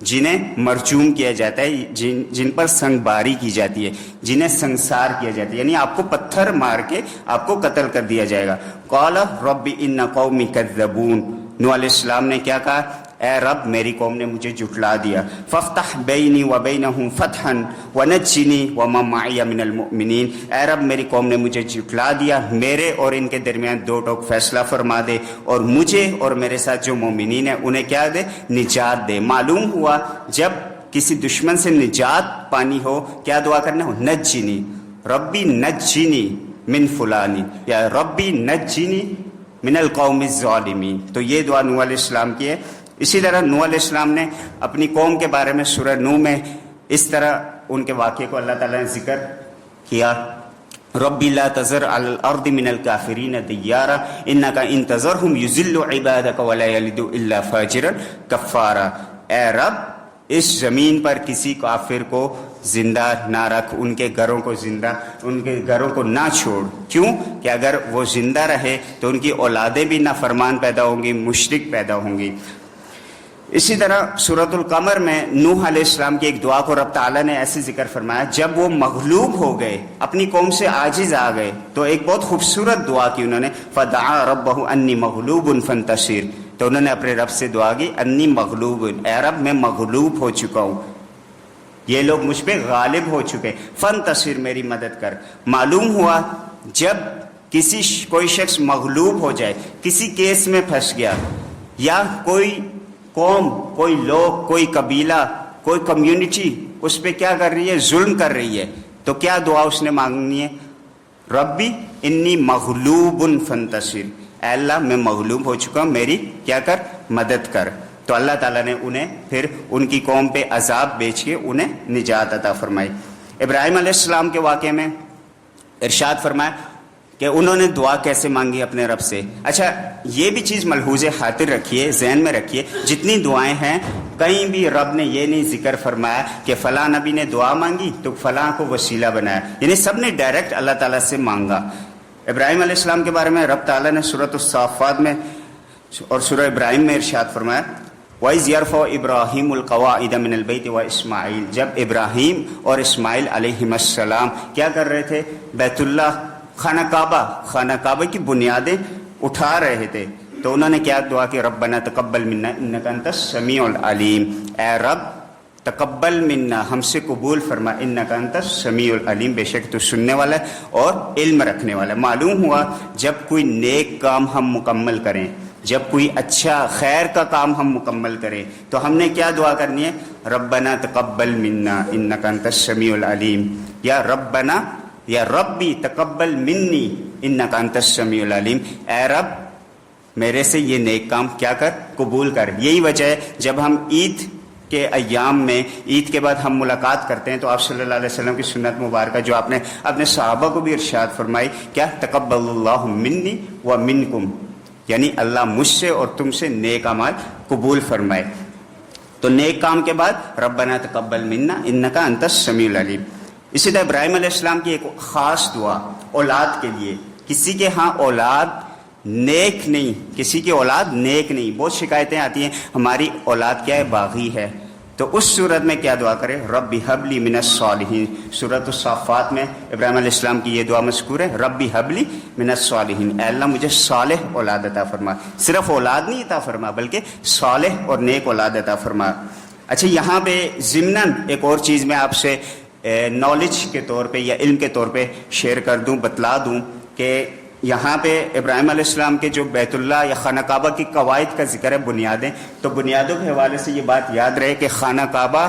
جنہیں مرجوم کیا جاتا ہے، جن پر سنگ باری کی جاتی ہے، جنہیں سنسار کیا جاتا ہے، یعنی آپ کو پتھر مار کے آپ کو قتل کر دیا جائے گا. قال رب ان قومی کذبون، نوح علیہ السلام نے کیا کہا؟ اے رب میری قوم نے مجھے جھٹلا دیا. فافتح بینی وبینہم فتحا ونجنی ومن معی من المؤمنین، اے رب میری قوم نے مجھے جھٹلا دیا، میرے اور ان کے درمیان دو ٹوک فیصلہ فرما دے، اور مجھے اور میرے ساتھ جو مومنین ہیں انہیں کیا دے؟ نجات دے. معلوم ہوا جب کسی دشمن سے نجات پانی ہو کیا دعا کرنا ہو؟ نجنی، ربی نجنی من فلانی، یا ربی نجنی من القوم الظالمین. تو یہ دعا نوح علیہ السلام کی ہے. اسی طرح نوح علیہ السلام نے اپنی قوم کے بارے میں سورہ نوح میں اس طرح ان کے واقعے کو اللہ تعالیٰ نے ذکر کیا، ربی لا تذر علی الارض من الکافرین دیارا انک ان تذرہم یضلوا عبادک ولا یلدوا الا فاجرا کفارا. اے رب اس زمین پر کسی کافر کو زندہ نہ رکھ، ان کے گھروں کو نہ چھوڑ. کیوں؟ کہ اگر وہ زندہ رہے تو ان کی اولادیں بھی نافرمان پیدا ہوں گی، مشرک پیدا ہوں گی. اسی طرح سورۃ القمر میں نوح علیہ السلام کی ایک دعا کو رب تعالیٰ نے ایسے ذکر فرمایا، جب وہ مغلوب ہو گئے، اپنی قوم سے عاجز آ گئے، تو ایک بہت خوبصورت دعا کی انہوں نے، فدعا ربہ انی مغلوب فانتصر. تو انہوں نے اپنے رب سے دعا کی، انی مغلوب، اے رب میں مغلوب ہو چکا ہوں، یہ لوگ مجھ پہ غالب ہو چکے، فانتصر میری مدد کر. معلوم ہوا جب کوئی شخص مغلوب ہو جائے، کسی کیس میں پھنس گیا، یا کوئی قوم، کوئی لوگ، کوئی قبیلہ، کوئی کمیونٹی اس پہ کیا کر رہی ہے؟ ظلم کر رہی ہے، تو کیا دعا اس نے مانگنی ہے؟ ربی انی مغلوب فانتصر، اے اللہ میں مغلوب ہو چکا ہوں، میری کیا کر؟ مدد کر. تو اللہ تعالیٰ نے انہیں پھر ان کی قوم پہ عذاب بیچ کے انہیں نجات عطا فرمائی. ابراہیم علیہ السلام کے واقعے میں ارشاد فرمایا کہ انہوں نے دعا کیسے مانگی اپنے رب سے. اچھا یہ بھی چیز ملحوظ خاطر رکھیے، ذہن میں رکھیے، جتنی دعائیں ہیں کہیں بھی رب نے یہ نہیں ذکر فرمایا کہ فلاں نبی نے دعا مانگی تو فلاں کو وسیلہ بنایا، یعنی سب نے ڈائریکٹ اللہ تعالیٰ سے مانگا. ابراہیم علیہ السلام کے بارے میں رب تعالیٰ نے سورۃ الصافات میں اور سورہ ابراہیم میں ارشاد فرمایا، وَإِذْ يَرْفَعُ إِبْرَاهِيمُ الْقَوَاعِدَ مِنَ الْبَيْتِ وَإِسْمَاعِيلُ، جب ابراہیم اور اسماعیل علیہم السلام کیا کر رہے تھے؟ بیت اللہ خانہ کعبہ کی بنیادیں اٹھا رہے تھے تو انہوں نے کیا دعا کی؟ ربنا تقبل منا انک انت السمیع العلیم، اے رب تقبل منا، ہم سے قبول فرما، انک انت السمیع العلیم، بے شک تو سننے والا ہے اور علم رکھنے والا ہے۔ معلوم ہوا جب کوئی نیک کام ہم مکمل کریں، جب کوئی اچھا خیر کا کام ہم مکمل کریں تو ہم نے کیا دعا کرنی ہے؟ ربنا تقبل منا انک انت السمیع العلیم، یا ربنا یا ربی تقبل منی انک انت السمیع العلیم، اے رب میرے سے یہ نیک کام کیا کر، قبول کر۔ یہی وجہ ہے جب ہم عید کے ایام میں، عید کے بعد ہم ملاقات کرتے ہیں تو آپ صلی اللہ علیہ وسلم کی سنت مبارکہ جو آپ نے اپنے صحابہ کو بھی ارشاد فرمائی، کیا؟ تقبل اللہ منی و منکم، یعنی اللہ مجھ سے اور تم سے نیک اعمال قبول فرمائے۔ تو نیک کام کے بعد ربنا تقبل منا انک انت السمیع العلیم۔ اسی طرح ابراہیم علیہ السلام کی ایک خاص دعا اولاد کے لیے، کسی کے ہاں اولاد نیک نہیں، کسی کی اولاد نیک نہیں، بہت شکایتیں آتی ہیں ہماری اولاد کیا ہے؟ باغی ہے، تو اس صورت میں کیا دعا کرے؟ ربی حبلی من الصالحین۔ سورۃ الصافات میں ابراہیم علیہ السلام کی یہ دعا مذکور ہے، ربی حبلی من الصالحین، اے اللہ مجھے صالح اولاد عطا فرما، صرف اولاد نہیں عطا فرما بلکہ صالح اور نیک اولاد عطا فرما۔ اچھا، یہاں پہ ضمناً ایک اور چیز میں آپ سے نالج کے طور پہ یا علم کے طور پہ شیئر کر دوں، بتلا دوں کہ یہاں پہ ابراہیم علیہ السلام کے جو بیت اللہ یا خانہ کعبہ کی قواعد کا ذکر ہے، بنیادیں، تو بنیادوں کے حوالے سے یہ بات یاد رہے کہ خانہ کعبہ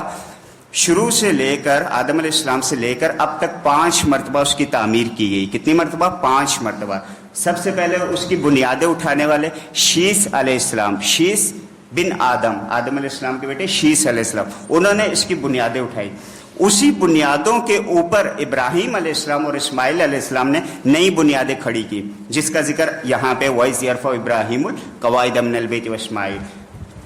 شروع سے لے کر آدم علیہ السلام سے لے کر اب تک 5 مرتبہ اس کی تعمیر کی گئی۔ کتنی مرتبہ؟ 5 مرتبہ۔ سب سے پہلے اس کی بنیادیں اٹھانے والے شیث علیہ السلام، شیث بن آدم علیہ السلام کے بیٹے شیث علیہ السلام، انہوں نے اس کی بنیادیں اٹھائی۔ اسی بنیادوں کے اوپر ابراہیم علیہ السلام اور اسماعیل علیہ السلام نے نئی بنیادیں کھڑی کی، جس کا ذکر یہاں پہ وَإِذْ يَرْفَعُ إِبْرَاهِيمُ الْقَوَاعِدَ مِنَ الْبَيْتِ وَإِسْمَاعِيلُ۔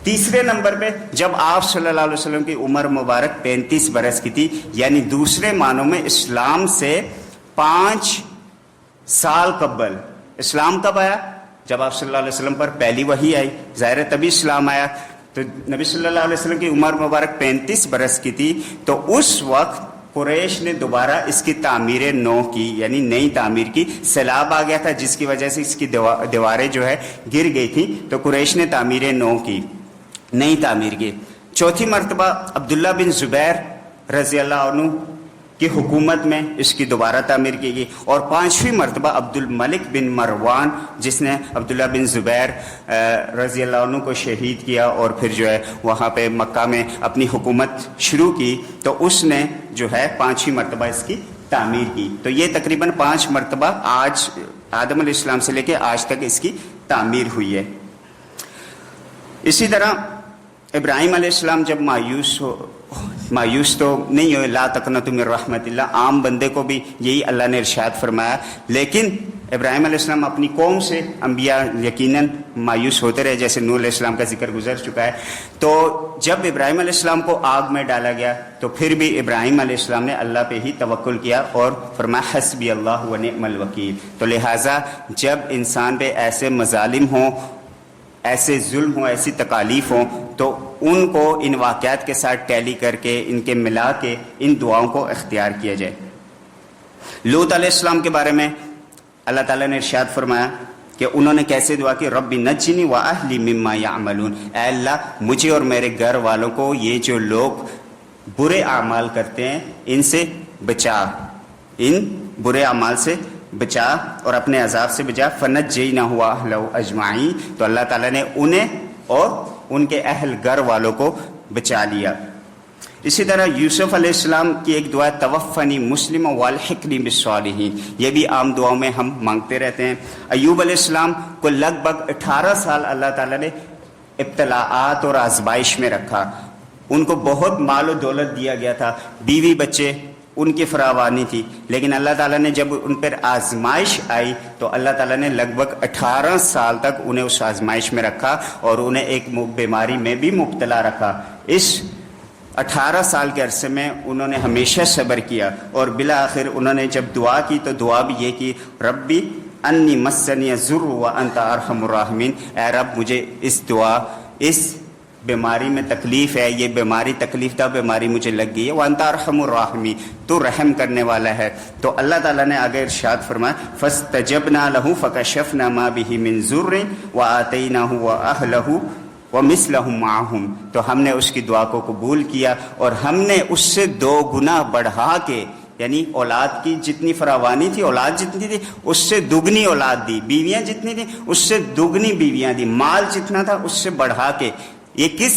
تیسرے نمبر پہ جب آپ صلی اللہ علیہ وسلم کی عمر مبارک 35 برس کی تھی، یعنی دوسرے معنوں میں اسلام سے 5 سال قبل۔ اسلام کب آیا؟ جب آپ صلی اللہ علیہ وسلم پر پہلی وحی آئی، ظاہر ہے تبھی اسلام آیا۔ تو نبی صلی اللہ علیہ وسلم کی عمر مبارک 35 برس کی تھی، تو اس وقت قریش نے دوبارہ اس کی تعمیر نو کی، یعنی نئی تعمیر کی۔ سیلاب آ گیا تھا جس کی وجہ سے اس کی دیواریں جو ہے گر گئی تھیں، تو قریش نے تعمیر نو کی، نئی تعمیر کی۔ چوتھی مرتبہ عبداللہ بن زبیر رضی اللہ عنہ کی حکومت میں اس کی دوبارہ تعمیر کی گئی، اور 5ویں مرتبہ عبد الملک بن مروان، جس نے عبداللہ بن زبیر رضی اللہ عنہ کو شہید کیا اور پھر جو ہے وہاں پہ مکہ میں اپنی حکومت شروع کی، تو اس نے جو ہے 5ویں مرتبہ اس کی تعمیر کی۔ تو یہ تقریباً 5 مرتبہ آج آدم علیہ السلام سے لے کے آج تک اس کی تعمیر ہوئی ہے۔ اسی طرح ابراہیم علیہ السلام جب مایوس تو نہیں ہوئے، لا تقنطوا من رحمت اللہ، عام بندے کو بھی یہی اللہ نے ارشاد فرمایا، لیکن ابراہیم علیہ السلام اپنی قوم سے، انبیاء یقیناً مایوس ہوتے رہے، جیسے نوح علیہ السلام کا ذکر گزر چکا ہے۔ تو جب ابراہیم علیہ السلام کو آگ میں ڈالا گیا تو پھر بھی ابراہیم علیہ السلام نے اللہ پہ ہی توکل کیا اور فرمایا حسبی اللہ و نعم الوکیل۔ تو لہٰذا جب انسان پہ ایسے مظالم ہوں، ایسے ظلم ہوں، ایسی تکالیف ہوں، تو ان کو ان واقعات کے ساتھ ٹیلی کر کے، ان کے ملا کے ان دعاؤں کو اختیار کیا جائے۔ لوط علیہ السلام کے بارے میں اللہ تعالیٰ نے ارشاد فرمایا کہ انہوں نے کیسے دعا کی، رب نجنی واہلی مما یعملون، اے اللہ مجھے اور میرے گھر والوں کو یہ جو لوگ برے اعمال کرتے ہیں ان سے بچا، ان برے اعمال سے بچا اور اپنے عذاب سے بچا۔ فنجیناہ واہلہ اجمعین، تو اللہ تعالیٰ نے انہیں اور ان کے اہل گھر والوں کو بچا لیا۔ اسی طرح یوسف علیہ السلام کی ایک دعا توفنی مسلم والحقنی بالصالحین، یہ بھی عام دعاؤں میں ہم مانگتے رہتے ہیں۔ ایوب علیہ السلام کو لگ بھگ 18 سال اللہ تعالیٰ نے ابتلاءات اور آزمائش میں رکھا، ان کو بہت مال و دولت دیا گیا تھا، بیوی بچے ان کی فراوانی تھی، لیکن اللہ تعالیٰ نے جب ان پر آزمائش آئی تو اللہ تعالیٰ نے لگ بھگ 18 سال تک انہیں اس آزمائش میں رکھا اور انہیں ایک بیماری میں بھی مبتلا رکھا۔ اس 18 سال کے عرصے میں انہوں نے ہمیشہ صبر کیا، اور بالآخر انہوں نے جب دعا کی تو دعا بھی یہ کی، ربی انی مسنی الضر وانت ارحم الراحمین، اے رب مجھے اس بیماری میں تکلیف ہے، یہ بیماری تکلیف دہ بیماری مجھے لگ گئی ہے، وَأَنْتَ أَرْحَمُ الرَّاحِمِينَ، تو رحم کرنے والا ہے۔ تو اللہ تعالیٰ نے آگے ارشاد فرمایا فَاسْتَجَبْنَا لَهُ فَكَشَفْنَا مَا بِهِ مِنْ ضُرٍّ وَآتَيْنَاهُ وَأَهْلَهُ وَمِثْلَهُمْ مَعَهُمْ، تو ہم نے اس کی دعا کو قبول کیا اور ہم نے اس سے 2 گنا بڑھا کے، یعنی اولاد کی جتنی فراوانی تھی، اولاد جتنی تھی اس سے دگنی اولاد دی، بیویاں جتنی تھی اس سے دگنی بیویاں دی، مال جتنا تھا اس سے بڑھا کے۔ یہ کس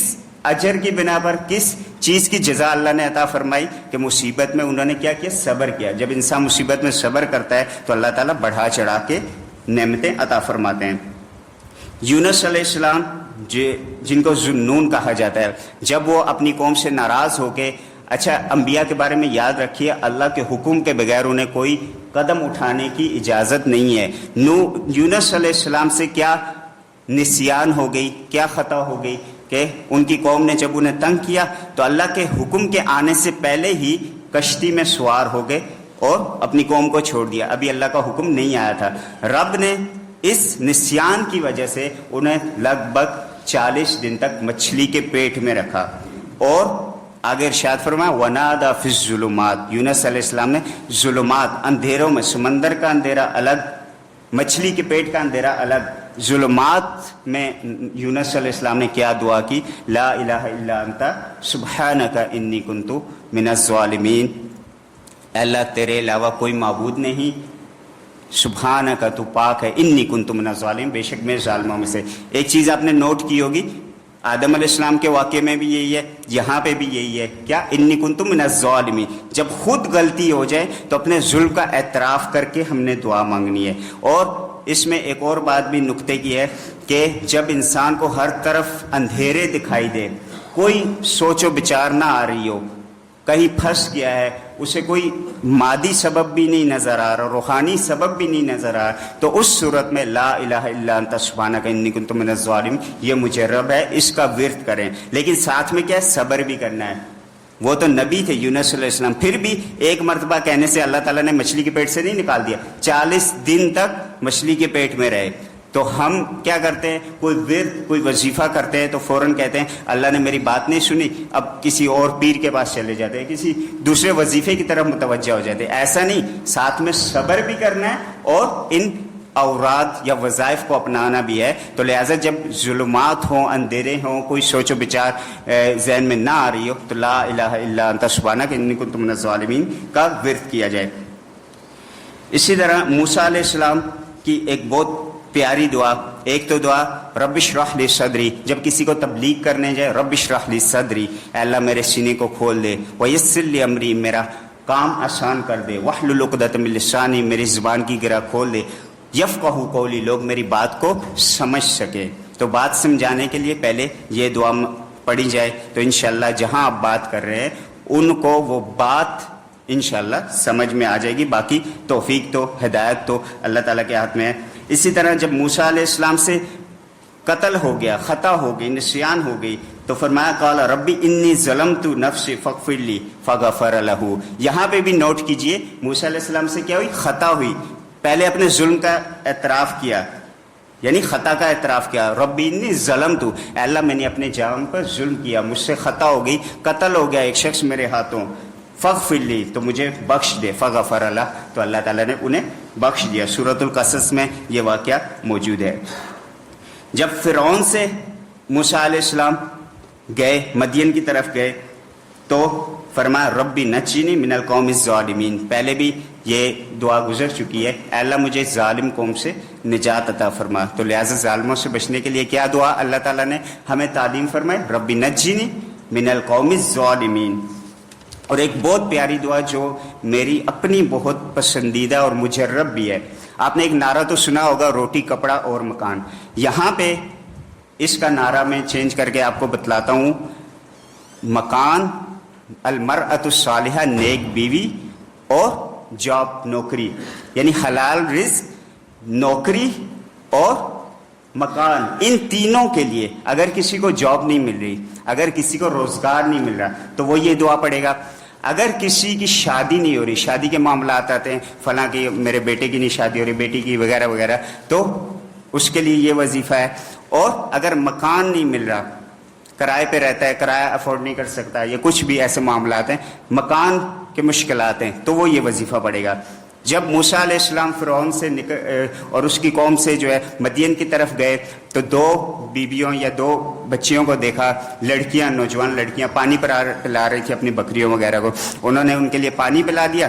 اجر کی بنا پر، کس چیز کی جزا اللہ نے عطا فرمائی کہ مصیبت میں انہوں نے کیا کیا، صبر کیا۔ جب انسان مصیبت میں صبر کرتا ہے تو اللہ تعالیٰ بڑھا چڑھا کے نعمتیں عطا فرماتے ہیں۔ یونس علیہ السلام جن کو ذوالنون کہا جاتا ہے، جب وہ اپنی قوم سے ناراض ہو کے، اچھا انبیاء کے بارے میں یاد رکھیے اللہ کے حکم کے بغیر انہیں کوئی قدم اٹھانے کی اجازت نہیں ہے۔ یونس علیہ السلام سے کیا نسیان ہو گئی، کیا خطا ہو گئی کہ ان کی قوم نے جب انہیں تنگ کیا تو اللہ کے حکم کے آنے سے پہلے ہی کشتی میں سوار ہو گئے اور اپنی قوم کو چھوڑ دیا، ابھی اللہ کا حکم نہیں آیا تھا۔ رب نے اس نسیان کی وجہ سے انہیں لگ بھگ 40 دن تک مچھلی کے پیٹ میں رکھا، اور آگے ارشاد فرمایا وَنَادَى فِي الظُّلُمَاتِ، یونس علیہ السلام نے ظلمات، اندھیروں میں، سمندر کا اندھیرا الگ، مچھلی کے پیٹ کا اندھیرا الگ، ظلمات میں یونس علیہ السلام نے کیا دعا کی، لا الہ الا انت سبحانک انی کنت من الظالمین، اے اللہ تیرے علاوہ کوئی معبود نہیں، سبحانک تو پاک ہے، انی کنت من الظالمین، بے شک میں ظالموں میں سے۔ ایک چیز آپ نے نوٹ کی ہوگی، آدم علیہ السلام کے واقعے میں بھی یہی ہے، یہاں پہ بھی یہی ہے، کیا انی کنت من الظالمین، جب خود غلطی ہو جائے تو اپنے ظلم کا اعتراف کر کے ہم نے دعا مانگنی ہے۔ اور اس میں ایک اور بات بھی نکتے کی ہے کہ جب انسان کو ہر طرف اندھیرے دکھائی دے، کوئی سوچ و بچار نہ آ رہی ہو، کہیں پھنس گیا ہے، اسے کوئی مادی سبب بھی نہیں نظر آ رہا، روحانی سبب بھی نہیں نظر آ رہا، تو اس صورت میں لا الہ الا انت سبحانک انی کنت من الظالمین یہ مجرب ہے، اس کا ورد کریں، لیکن ساتھ میں کیا ہے، صبر بھی کرنا ہے۔ وہ تو نبی تھے یونس علیہ السلام، پھر بھی ایک مرتبہ کہنے سے اللہ تعالیٰ نے مچھلی کے پیٹ سے نہیں نکال دیا، 40 دن تک مچھلی کے پیٹ میں رہے۔ تو ہم کیا کرتے ہیں، کوئی ورد کوئی وظیفہ کرتے ہیں تو فوراً کہتے ہیں اللہ نے میری بات نہیں سنی، اب کسی اور پیر کے پاس چلے جاتے ہیں، کسی دوسرے وظیفے کی طرف متوجہ ہو جاتے ہیں۔ ایسا نہیں، ساتھ میں صبر بھی کرنا ہے اور ان اوراد یا وظائف کو اپنانا بھی ہے۔ تو لہٰذا جب ظلمات ہوں، اندھیرے ہوں، کوئی سوچ و بچار ذہن میں نہ آ رہی ہو تو لا الہ الا انت سبحانک انی کنت من الظالمین کا ورد کیا جائے۔ اسی طرح موسیٰ علیہ السلام کی ایک بہت پیاری دعا، ایک تو دعا رب اشرح لی صدری، جب کسی کو تبلیغ کرنے جائے رب اشرح لی صدری، اے اللہ میرے سینے کو کھول دے، ویسر لی امری، میرا کام آسان کر دے، واحلل عقدۃ من لسانی، میری زبان کی گرہ کھول دے، یفقہوا قولی، لوگ میری بات کو سمجھ سکے۔ تو بات سمجھانے کے لیے پہلے یہ دعا پڑھی جائے تو انشاءاللہ جہاں آپ بات کر رہے ہیں ان کو وہ بات انشاءاللہ سمجھ میں آ جائے گی، باقی توفیق تو ہدایت تو اللہ تعالیٰ کے ہاتھ میں ہے۔ اسی طرح جب موسیٰ علیہ السلام سے قتل ہو گیا، خطا ہو گئی، نسیان ہو گئی، تو فرمایا قال ربی انی ظلمت نفسی فاغفر لی فغفر لہ۔ یہاں پہ بھی نوٹ کیجئے موسیٰ علیہ السلام سے کیا ہوئی، خطا ہوئی، پہلے اپنے ظلم کا اعتراف کیا، یعنی خطا کا اعتراف کیا، ربی انی ظلمت، اے اللہ میں نے اپنے جان پر ظلم کیا، مجھ سے خطا ہو گئی، قتل ہو گیا ایک شخص میرے ہاتھوں، فغفر لی، تو مجھے بخش دے، فغفر لہ، تو اللہ تعالیٰ نے انہیں بخش دیا۔ سورۃ القصص میں یہ واقعہ موجود ہے۔ جب فرعون سے موسیٰ علیہ السلام گئے، مدین کی طرف گئے، تو فرمایا ربی نجنی من القوم الظالمین، پہلے بھی یہ دعا گزر چکی ہے، اے اللہ مجھے ظالم قوم سے نجات عطا فرما۔ تو لہٰذا ظالموں سے بچنے کے لیے کیا دعا اللہ تعالیٰ نے ہمیں تعلیم فرمائی، ربی نجنی من القوم الظالمین۔ اور ایک بہت پیاری دعا جو میری اپنی بہت پسندیدہ اور مجرب بھی ہے، آپ نے ایک نعرہ تو سنا ہوگا، روٹی کپڑا اور مکان، یہاں پہ اس کا نعرہ میں چینج کر کے آپ کو بتلاتا ہوں، مکان، المرأۃ الصالحہ، نیک بیوی، اور جاب، نوکری، یعنی حلال رزق، نوکری اور مکان، ان تینوں کے لیے اگر کسی کو جاب نہیں مل رہی، اگر کسی کو روزگار نہیں مل رہا تو وہ یہ دعا پڑھے گا۔ اگر کسی کی شادی نہیں ہو رہی، شادی کے معاملات آتے ہیں، فلاں کی میرے بیٹے کی نہیں شادی ہو رہی، بیٹی کی وغیرہ وغیرہ، تو اس کے لیے یہ وظیفہ ہے۔ اور اگر مکان نہیں مل رہا، کرائے پہ رہتا ہے، کرایہ افورڈ نہیں کر سکتا، یا کچھ بھی ایسے معاملات ہیں، مکان کے مشکلات ہیں، تو وہ یہ وظیفہ پڑھے گا۔ جب موسیٰ علیہ السلام فرعون سے اور اس کی قوم سے جو ہے مدین کی طرف گئے تو 2 بیویوں یا 2 بچیوں کو دیکھا، لڑکیاں، نوجوان لڑکیاں پانی پلا رہی تھی اپنی بکریوں وغیرہ کو، انہوں نے ان کے لیے پانی پلا دیا۔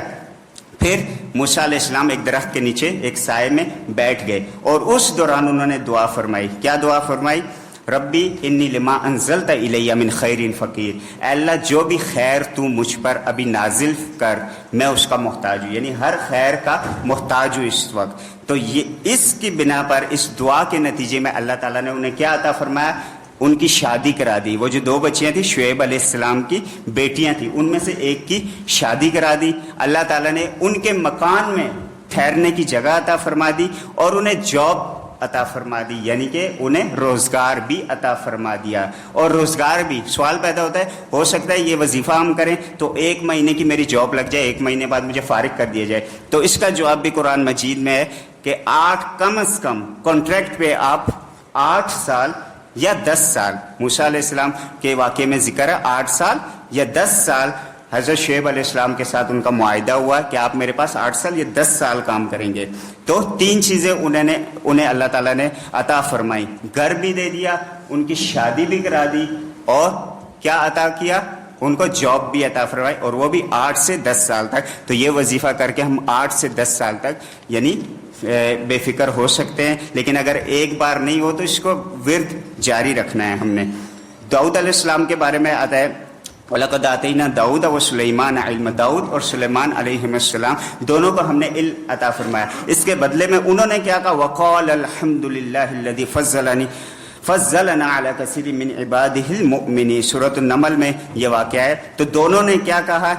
پھر موسیٰ علیہ السلام ایک درخت کے نیچے ایک سائے میں بیٹھ گئے، اور اس دوران انہوں نے دعا فرمائی۔ کیا دعا فرمائی؟ ربی انی لما انزلت الی من خیر فقیر، اے اللہ جو بھی خیر تو مجھ پر ابھی نازل کر میں اس کا محتاج ہوں، یعنی ہر خیر کا محتاج ہوں اس وقت۔ تو یہ اس کی بنا پر، اس دعا کے نتیجے میں اللہ تعالیٰ نے انہیں کیا عطا فرمایا؟ ان کی شادی کرا دی۔ وہ جو 2 بچیاں تھیں شعیب علیہ السلام کی بیٹیاں تھیں، ان میں سے ایک کی شادی کرا دی۔ اللہ تعالیٰ نے ان کے مکان میں ٹھہرنے کی جگہ عطا فرما دی، اور انہیں جاب عطا فرما دی، یعنی کہ انہیں روزگار بھی عطا فرما دیا۔ اور روزگار بھی، سوال پیدا ہوتا ہے، ہو سکتا ہے یہ وظیفہ ہم کریں تو 1 مہینے کی میری جاب لگ جائے، 1 مہینے بعد مجھے فارغ کر دیا جائے، تو اس کا جواب بھی قرآن مجید میں ہے کہ 8 کم از کم کانٹریکٹ پہ آپ 8 سال یا 10 سال، موسیٰ علیہ السلام کے واقعے میں ذکر ہے 8 سال یا 10 سال حضرت شعیب علیہ السلام کے ساتھ ان کا معاہدہ ہوا کہ آپ میرے پاس 8 سال یا 10 سال کام کریں گے۔ تو 3 چیزیں انہیں اللہ تعالیٰ نے عطا فرمائی، گھر بھی دے دیا، ان کی شادی بھی کرا دی، اور کیا عطا کیا؟ ان کو جاب بھی عطا فرمائی، اور وہ بھی 8 سے 10 سال تک۔ تو یہ وظیفہ کر کے ہم 8 سے 10 سال تک یعنی بے فکر ہو سکتے ہیں، لیکن اگر ایک بار نہیں ہو تو اس کو ورد جاری رکھنا ہے ہم نے۔ داؤد علیہ السلام کے بارے میں آتا ہے وَلَقَدْ آتَيْنَا دَاوُودَ وَسُلَيْمَانَ عِلْمًا، داؤد اور سلیمان علیہ السلام دونوں کو ہم نے علم عطا فرمایا۔ اس کے بدلے میں انہوں نے کیا کہا؟ وَقَالَ الْحَمْدُ لِلَّهِ الَّذِي فَضَّلَنَا عَلَى كَثِيرٍ مِّنْ عِبَادِهِ الْمُؤْمِنِينَ، سورۃ النمل میں یہ واقعہ ہے۔ تو دونوں نے کیا کہا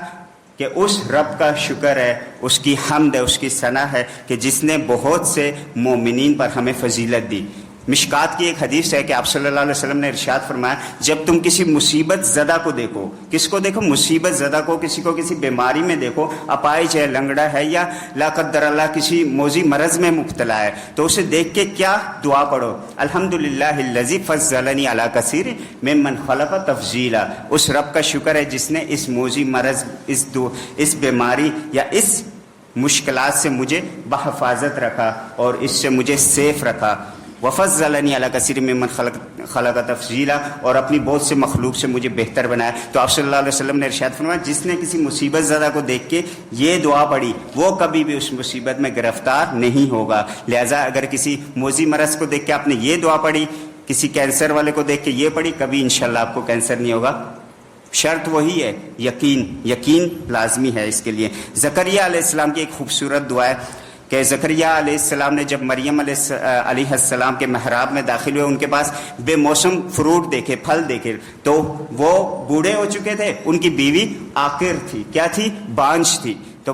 کہ اس رب کا شکر ہے، اس کی حمد ہے، اس کی ثنا ہے کہ جس نے بہت سے مومنین پر ہمیں فضیلت دی۔ مشکات کی ایک حدیث ہے کہ آپ صلی اللہ علیہ وسلم نے ارشاد فرمایا، جب تم کسی مصیبت زدہ کو دیکھو، کس کو دیکھو؟ مصیبت زدہ کو، کسی کو کسی بیماری میں دیکھو، اپائج ہے، لنگڑا ہے، یا لا قدر اللہ کسی موذی مرض میں مبتلا ہے، تو اسے دیکھ کے کیا دعا پڑھو؟ الحمدللہ الذی فضلنی علی کثیر ممن خلق تفضیلا، اس رب کا شکر ہے جس نے اس موذی مرض، اس بیماری یا اس مشکلات سے مجھے بحفاظت رکھا اور اس سے مجھے سیف رکھا۔ وفضلنی علی کثیر ممن خلق تفضیلا، اور اپنی بہت سے مخلوق سے مجھے بہتر بنایا۔ تو آپ صلی اللہ علیہ وسلم نے ارشاد فرمایا، جس نے کسی مصیبت زدہ کو دیکھ کے یہ دعا پڑھی وہ کبھی بھی اس مصیبت میں گرفتار نہیں ہوگا۔ لہٰذا اگر کسی موذی مرض کو دیکھ کے آپ نے یہ دعا پڑھی، کسی کینسر والے کو دیکھ کے یہ پڑھی، کبھی انشاءاللہ آپ کو کینسر نہیں ہوگا۔ شرط وہی ہے، یقین لازمی ہے اس کے لیے۔ زکریا علیہ السلام کی ایک خوبصورت دعا ہے کہ زکریا علیہ السلام نے جب مریم علیہ السلام کے محراب میں داخل ہوئے، ان کے پاس بے موسم فروٹ دیکھے، پھل دیکھے، تو وہ بوڑھے ہو چکے تھے، ان کی بیوی عاقر تھی، کیا تھی؟ بانجھ تھی۔ تو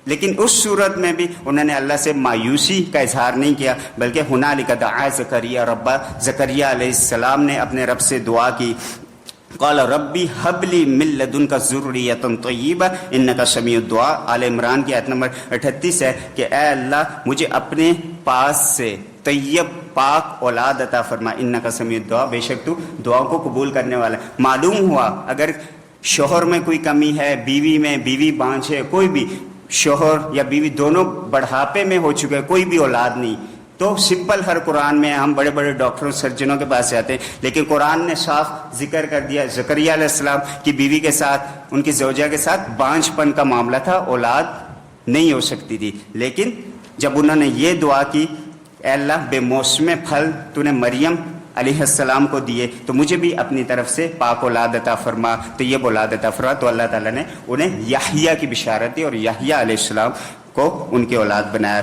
لیکن اس صورت میں بھی انہوں نے اللہ سے مایوسی کا اظہار نہیں کیا، بلکہ ہنالک دعا زکریا ربہ، زکریا علیہ السلام نے اپنے رب سے دعا کی، قال ربی حب لی من لدنک ذریۃ طیبہ انک سمیع الدعاء۔ آل عمران کی آیت نمبر 38 ہے کہ اے اللہ مجھے اپنے پاس سے طیب پاک اولاد عطا فرما، انک سمیع الدعاء، بے شک تو دعاؤں کو قبول کرنے والا ہے۔ معلوم ہوا اگر شوہر میں کوئی کمی ہے، بیوی میں، بیوی بانجھ ہے، کوئی بھی شوہر یا بیوی دونوں بڑھاپے میں ہو چکے، کوئی بھی اولاد نہیں، تو سمپل ہر قرآن میں ہم بڑے بڑے ڈاکٹروں سرجنوں کے پاس جاتے ہیں، لیکن قرآن نے صاف ذکر کر دیا زکریا علیہ السلام کی بیوی کے ساتھ، ان کی زوجہ کے ساتھ بانجھ پن کا معاملہ تھا، اولاد نہیں ہو سکتی تھی۔ لیکن جب انہوں نے یہ دعا کی، اے اللہ بے موسم پھل تو نے مریم علیہ السلام کو دیے، تو مجھے بھی اپنی طرف سے پاک اولاد عطا فرما، طیب اولاد عطا فرما، تو اللہ تعالیٰ نے انہیں یحییٰ کی بشارت دی اور یحییٰ علیہ السلام کو ان کے اولاد بنایا۔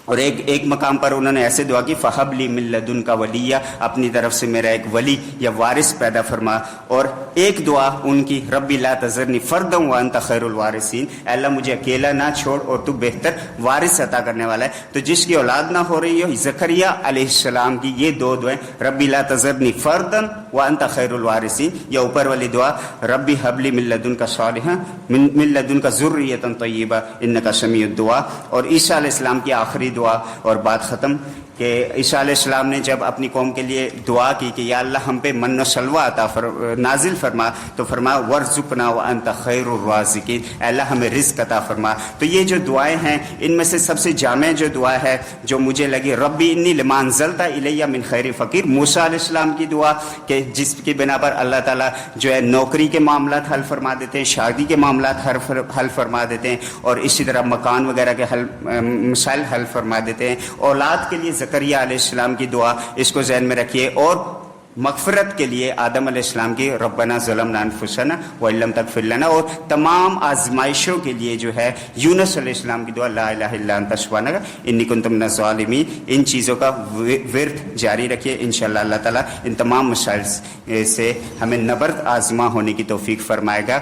اور ایک مقام پر انہوں نے ایسے دعا کی، فہب لی من لدنک ولیہ، اپنی طرف سے میرا ایک ولی یا وارث پیدا فرما۔ اور ایک دعا ان کی، ربی لا تذرنی فردا وانت خیر الوارثین، اے اللہ مجھے اکیلا نہ چھوڑ اور تو بہتر وارث عطا کرنے والا ہے۔ تو جس کی اولاد نہ ہو رہی ہو، زکریا علیہ السلام کی یہ 2 دعائیں، ربی لا تذرنی فردا وانت خیر الوارثین، یا اوپر والی دعا ربی حب لی من لدنک صالحا من لدنک ذریۃ طیبہ انک سمیع الدعاء، اور عیسیٰ علیہ السلام کی آخری دعا اور بات ختم کہ عیسیٰ علیہ السلام نے جب اپنی قوم کے لیے دعا کی کہ یا اللہ ہم پہ من و سلوہ نازل فرما، تو فرمایا ورزقنا وانت خیر الرازقین، اے اللہ ہمیں رزق عطا فرما۔ تو یہ جو دعائیں ہیں ان میں سے سب سے جامع جو دعا ہے جو مجھے لگی، ربی انی لما انزلت الی من خیر فقیر، موسیٰ علیہ السلام کی دعا کہ جس کی بنا پر اللہ تعالیٰ جو ہے نوکری کے معاملات حل فرما دیتے ہیں، شادی کے معاملات حل فرما دیتے ہیں، اور اسی طرح مکان وغیرہ کے مسائل حل فرما دیتے ہیں۔ اولاد کے لیے زکریا علیہ السلام کی دعا، اس کو ذہن میں رکھیے۔ اور مغفرت کے لیے آدم علیہ السلام کی ربنا ظلمنا انفسنا وان لم تغفر لنا، اور تمام آزمائشوں کے لیے جو ہے یونس علیہ السلام کی دعا لا الہ الا انت سبحانک انی کنت من الظالمین۔ ان چیزوں کا ورد جاری رکھیے، انشاءاللہ اللہ تعالیٰ ان تمام مسائل سے ہمیں نبرد آزما ہونے کی توفیق فرمائے گا۔